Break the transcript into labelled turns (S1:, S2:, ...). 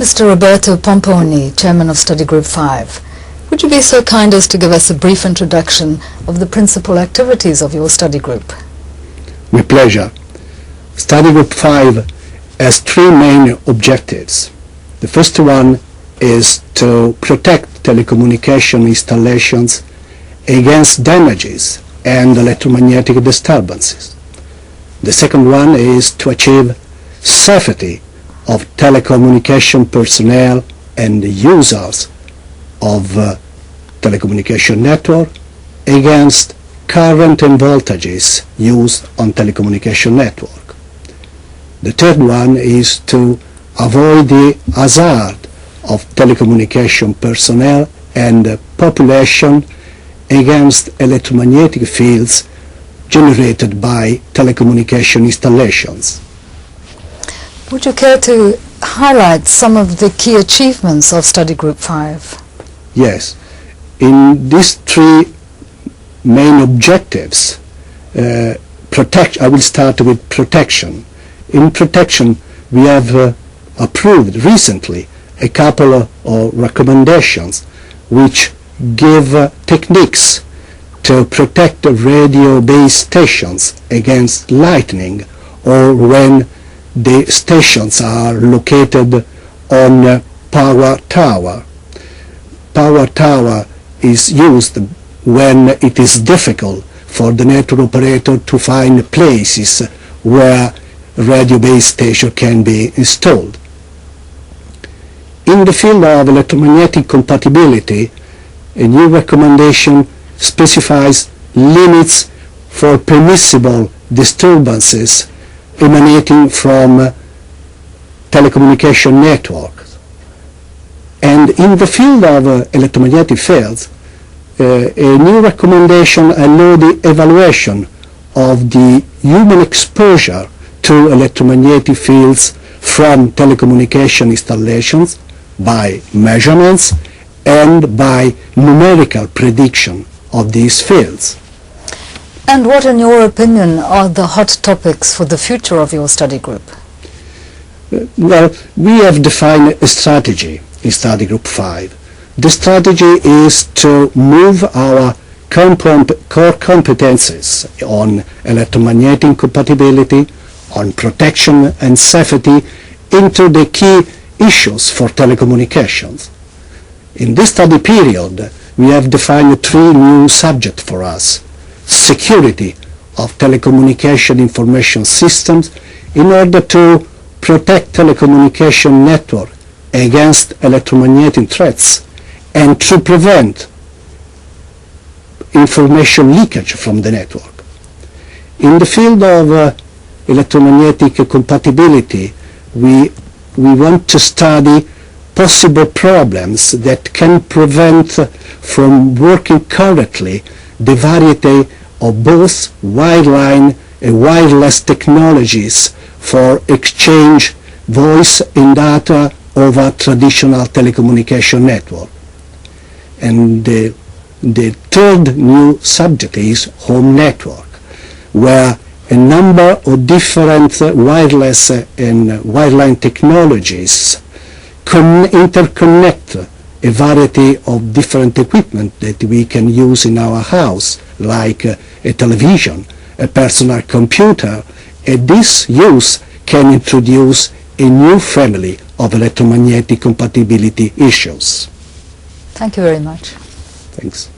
S1: Mr. Roberto POMPONI, Chairman of Study Group 5, would you be so kind as to give us a brief introduction of the principal activities of your study group?
S2: With pleasure. Study Group 5 has three main objectives. The first one is to protect telecommunication installations against damages and electromagnetic disturbances. The second one is to achieve safety of telecommunication personnel and users of telecommunication network against current and voltages used on telecommunication network. The third one is to avoid the hazard of telecommunication personnel and population against electromagnetic fields generated by telecommunication installations.
S1: Would you care to highlight some of the key achievements of Study Group 5?
S2: Yes. In these three main objectives, I will start with protection. In protection, we have approved recently a couple of recommendations which give techniques to protect radio base stations against lightning, or when the stations are located on power tower. Power tower is used when it is difficult for the network operator to find places where radio base station can be installed. In the field of electromagnetic compatibility, a new recommendation specifies limits for permissible disturbances emanating from telecommunication networks. And in the field of electromagnetic fields, a new recommendation allows the evaluation of the human exposure to electromagnetic fields from telecommunication installations by measurements and by numerical prediction of these fields.
S1: And what, in your opinion, are the hot topics for the future of your study group?
S2: Well, we have defined a strategy in Study Group 5. The strategy is to move our core competences on electromagnetic compatibility, on protection and safety into the key issues for telecommunications. In this study period, we have defined three new subjects for us: security of telecommunication information systems in order to protect telecommunication network against electromagnetic threats and to prevent information leakage from the network. In the field of electromagnetic compatibility, we want to study possible problems that can prevent from working correctly the variety of both wireline and wireless technologies for exchange voice and data over traditional telecommunication network. And the third new subject is home network, where a number of different wireless and wireline technologies interconnect a variety of different equipment that we can use in our house, like a television, a personal computer, and this use can introduce a new family of electromagnetic compatibility issues.
S1: Thank you very much.
S2: Thanks.